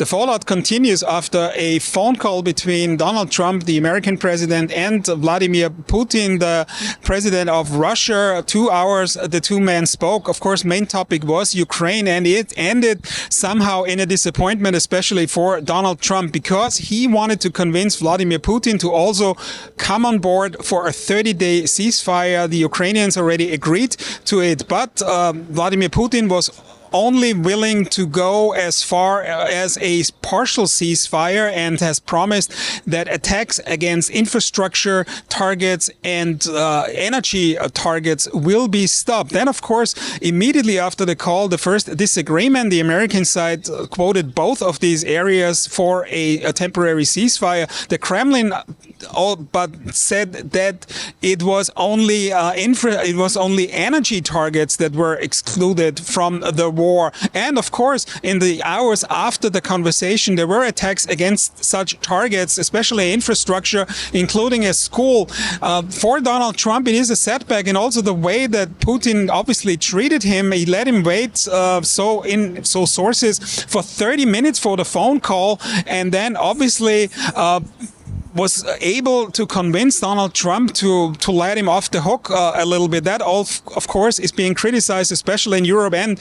The fallout continues after a phone call between Donald Trump, the American president, and Vladimir Putin, the president of Russia. 2 hours the two men spoke. Of course, main topic was Ukraine, and it ended somehow in a disappointment, especially for Donald Trump, because he wanted to convince Vladimir Putin to also come on board for a 30-day ceasefire. The Ukrainians already agreed to it, but Vladimir Putin was only willing to go as far as a partial ceasefire and has promised that attacks against infrastructure targets and energy targets will be stopped. Then, of course, immediately after the call, the first disagreement, the American side quoted both of these areas for a temporary ceasefire. The Kremlin but said that it was only energy targets that were excluded from the war. And of course, in the hours after the conversation, there were attacks against such targets, especially infrastructure, including a school. For Donald Trump, it is a setback, and also the way that Putin obviously treated him. He let him wait, so sources, for 30 minutes for the phone call, and then obviously was able to convince Donald Trump to let him off the hook a little bit. That all, of course, is being criticized, especially in Europe and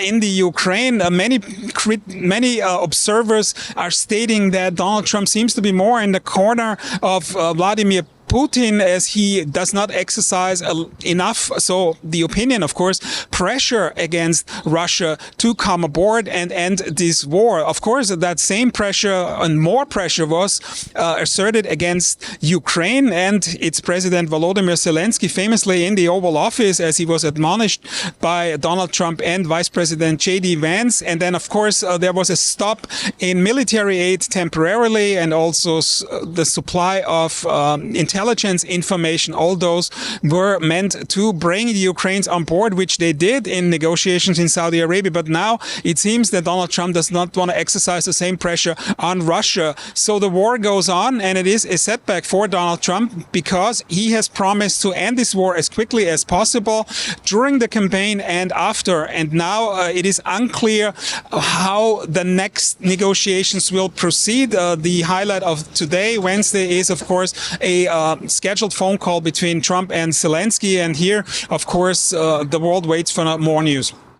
in the Ukraine. Many observers are stating that Donald Trump seems to be more in the corner of Vladimir Putin, as he does not exercise enough, so the opinion, of course, pressure against Russia to come aboard and end this war. Of course, that same pressure and more pressure was asserted against Ukraine and its president Volodymyr Zelensky, famously in the Oval Office, as he was admonished by Donald Trump and Vice President J.D. Vance. And then, of course, there was a stop in military aid temporarily, and also the supply of intelligence information. All those were meant to bring the Ukrainians on board, which they did in negotiations in Saudi Arabia. But now it seems that Donald Trump does not want to exercise the same pressure on Russia. So the war goes on, and it is a setback for Donald Trump because he has promised to end this war as quickly as possible during the campaign and after. And now it is unclear how the next negotiations will proceed. The highlight of today, Wednesday, is, of course, a scheduled phone call between Trump and Zelensky. And here, of course, the world waits for more news.